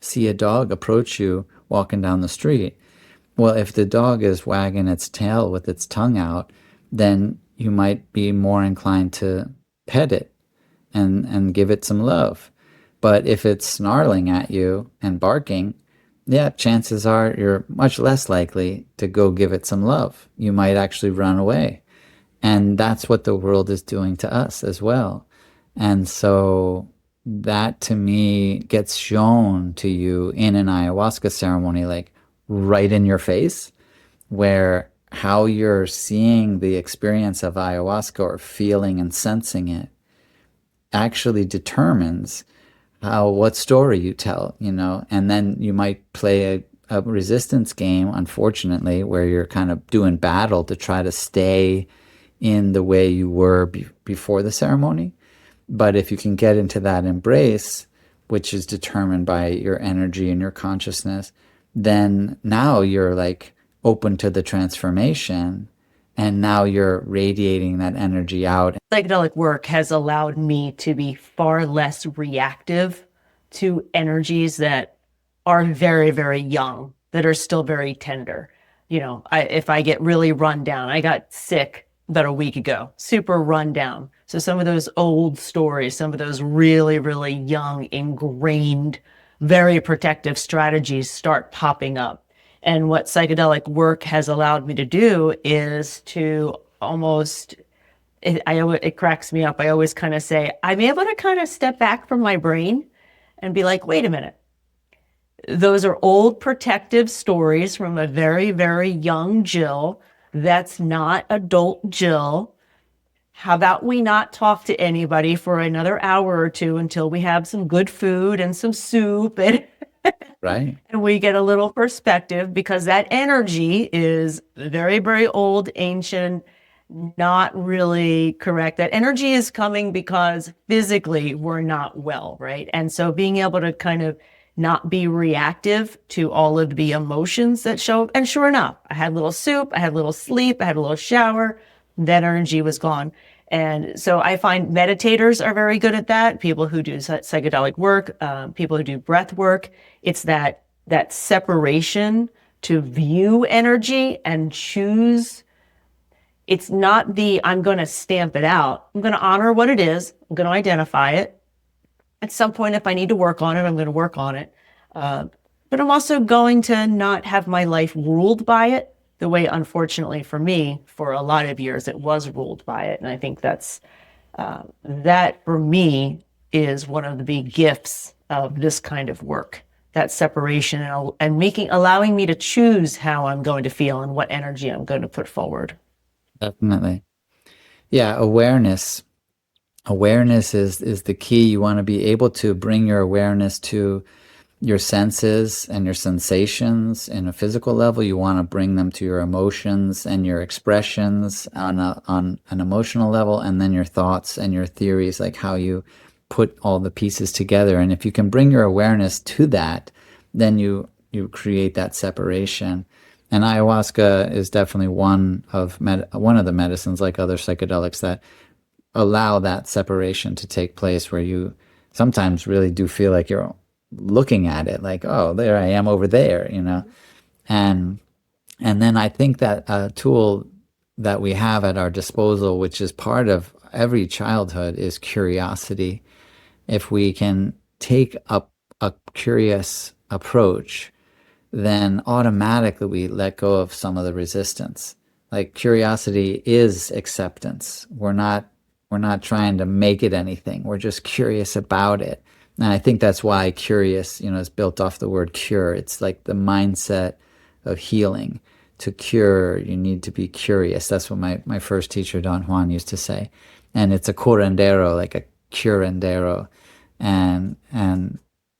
see a dog approach you walking down the street, well, if the dog is wagging its tail with its tongue out, then you might be more inclined to pet it and give it some love. But if it's snarling at you and barking, yeah, chances are you're much less likely to go give it some love. You might actually run away. And that's what the world is doing to us as well. And so that to me gets shown to you in an ayahuasca ceremony, like right in your face, where how you're seeing the experience of ayahuasca or feeling and sensing it actually determines what story you tell, and then you might play a resistance game, unfortunately, where you're kind of doing battle to try to stay in the way you were before the ceremony. But if you can get into that embrace, which is determined by your energy and your consciousness, then now you're like open to the transformation, and now you're radiating that energy out. Psychedelic work has allowed me to be far less reactive to energies that are very, very young, that are still very tender. If I get really run down, I got sick about a week ago, super run down. So some of those old stories, some of those really, really young, ingrained, very protective strategies start popping up. And what psychedelic work has allowed me to do is to almost, it cracks me up. I always kind of say, I'm able to kind of step back from my brain and be like, wait a minute. Those are old protective stories from a very, very young Jill. That's not adult Jill. How about we not talk to anybody for another hour or two until we have some good food and some soup and Right. and we get a little perspective, because that energy is very, very old, ancient, not really correct. That energy is coming because physically we're not well, right? And so being able to kind of not be reactive to all of the emotions that show up. And sure enough, I had a little soup, I had a little sleep, I had a little shower, that energy was gone. And so I find meditators are very good at that. People who do psychedelic work, people who do breath work. It's that separation to view energy and choose. It's not I'm going to stamp it out. I'm going to honor what it is. I'm going to identify it. At some point, if I need to work on it, I'm going to work on it. But I'm also going to not have my life ruled by it the way, unfortunately for me, for a lot of years, it was ruled by it. And I think that for me is one of the big gifts of this kind of work, that separation and allowing me to choose how I'm going to feel and what energy I'm going to put forward. Definitely. Yeah, awareness. Awareness is the key. You want to be able to bring your awareness to your senses and your sensations in a physical level. You want to bring them to your emotions and your expressions on an emotional level, and then your thoughts and your theories, like how you put all the pieces together. And if you can bring your awareness to that, then you create that separation. And ayahuasca is definitely one of the medicines, like other psychedelics, that allow that separation to take place, where you sometimes really do feel like you're looking at it, like, oh, there I am over there, and then I think that a tool that we have at our disposal, which is part of every childhood, is curiosity. If we can take a curious approach, then automatically we let go of some of the resistance. Like, curiosity is acceptance. We're not trying to make it anything. We're just curious about it. And I think that's why curious, is built off the word cure. It's like the mindset of healing. To cure, you need to be curious. That's what my first teacher, Don Juan, used to say. And it's a curandero, like a curandero.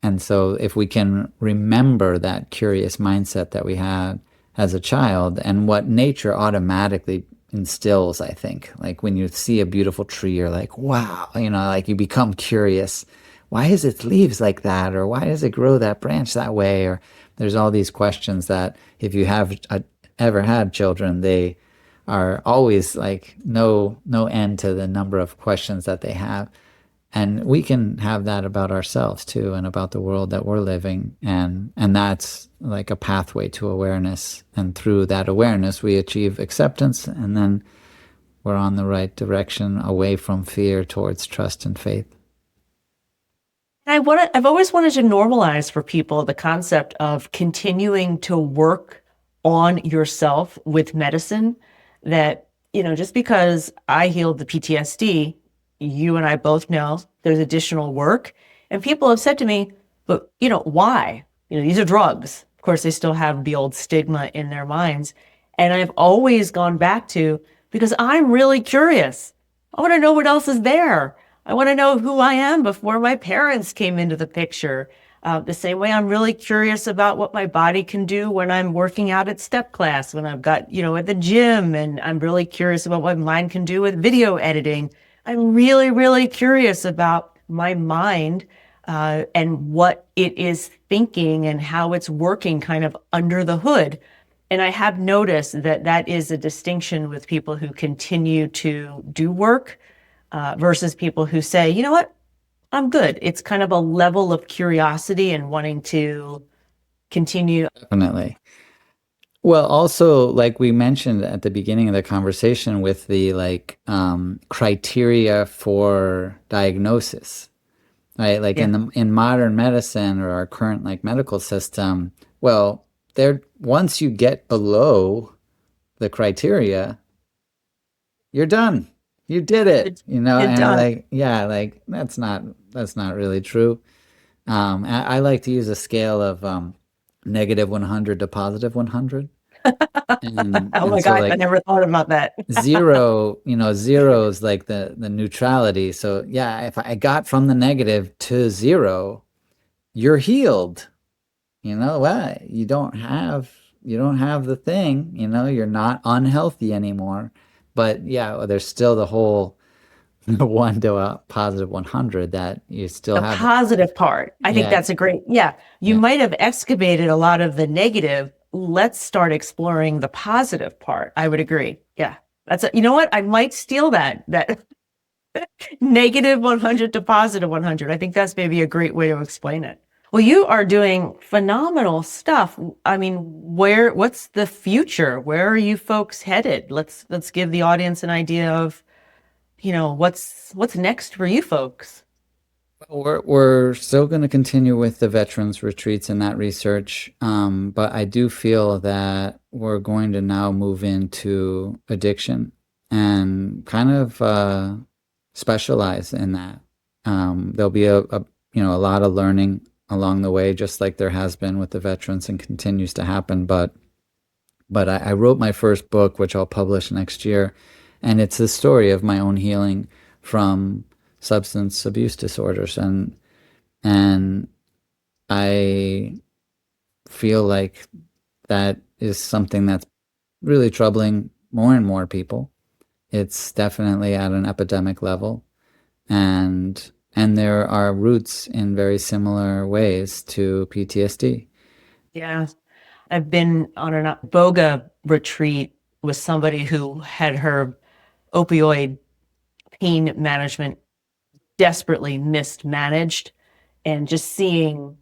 And so if we can remember that curious mindset that we had as a child, and what nature automatically instills, I think, like when you see a beautiful tree, you're like, wow, like you become curious. Why is its leaves like that? Or why does it grow that branch that way? Or there's all these questions that, if you have ever had children, they are always like no end to the number of questions that they have. And we can have that about ourselves too, and about the world that we're living. And that's like a pathway to awareness. And through that awareness, we achieve acceptance, and then we're on the right direction, away from fear towards trust and faith. I've always wanted to normalize for people the concept of continuing to work on yourself with medicine. That, just because I healed the PTSD, you and I both know there's additional work. And people have said to me, but, why? These are drugs. Of course, they still have the old stigma in their minds. And I've always gone back to, because I'm really curious. I want to know what else is there. I want to know who I am before my parents came into the picture. The same way I'm really curious about what my body can do when I'm working out at step class, when I've got, at the gym, and I'm really curious about what mine can do with video editing. I'm really, really curious about my mind and what it is thinking and how it's working kind of under the hood. And I have noticed that is a distinction with people who continue to do work versus people who say, you know what, I'm good. It's kind of a level of curiosity and wanting to continue. Definitely. Well, also, like we mentioned at the beginning of the conversation, with the criteria for diagnosis, right? Like, Yeah. in modern medicine, or our current medical system, well, once you get below the criteria, you're done. You did it, You're and done. that's not really true. I like to use a scale of -100 to +100. And Oh and my so, God, I never thought about that. zero, zero is like the neutrality. So yeah, if I got from the negative to zero, you're healed. Well, you don't have the thing, you're not unhealthy anymore. But yeah, there's still the whole one to a +100, that you still The have. positive part. I think Yeah, that's a great, yeah. You yeah. might have excavated a lot of the negative. Let's start exploring the positive part. I would agree. Yeah. You know what? I might steal that -100 to +100. I think that's maybe a great way to explain it. Well, you are doing phenomenal stuff. I mean, what's the future? Where are you folks headed? Let's give the audience an idea of, what's next for you folks. We're still going to continue with the veterans retreats and that research, but I do feel that we're going to now move into addiction, and kind of specialize in that. There'll be a lot of learning along the way, just like there has been with the veterans and continues to happen. But I wrote my first book, which I'll publish next year, and it's the story of my own healing from substance abuse disorders, and I feel like that is something that's really troubling more and more people. It's definitely at an epidemic level, and there are roots in very similar ways to PTSD. Yeah. I've been on a boga retreat with somebody who had her opioid pain management desperately mismanaged, and just seeing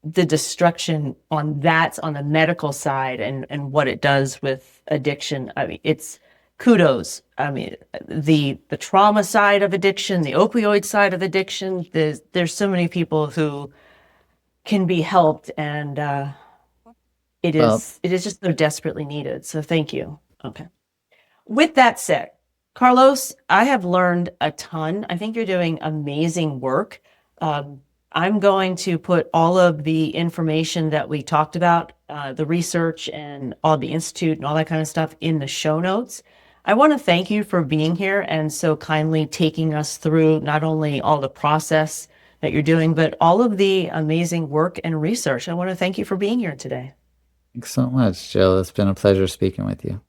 the destruction on the medical side and what it does with addiction. I mean, it's kudos. I mean, the trauma side of addiction, the opioid side of addiction, there's so many people who can be helped, and it Well, is just so desperately needed. So thank you. Okay. With that said, Carlos, I have learned a ton. I think you're doing amazing work. I'm going to put all of the information that we talked about, the research and all the institute and all that kind of stuff in the show notes. I want to thank you for being here and so kindly taking us through not only all the process that you're doing, but all of the amazing work and research. I want to thank you for being here today. thanks so much, Jill. It's been a pleasure speaking with you.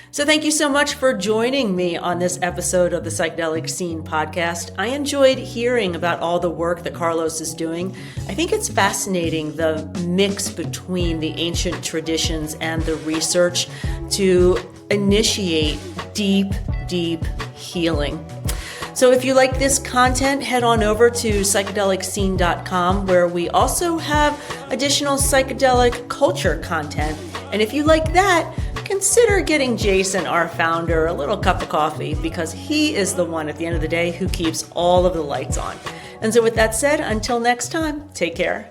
So thank you so much for joining me on this episode of the Psychedelic Scene podcast. I enjoyed hearing about all the work that Carlos is doing. I think it's fascinating, the mix between the ancient traditions and the research to initiate deep, deep healing. So if you like this content, head on over to psychedelicscene.com, where we also have additional psychedelic culture content. And if you like that, consider getting Jason, our founder, a little cup of coffee, because he is the one at the end of the day who keeps all of the lights on. And so with that said, until next time, take care.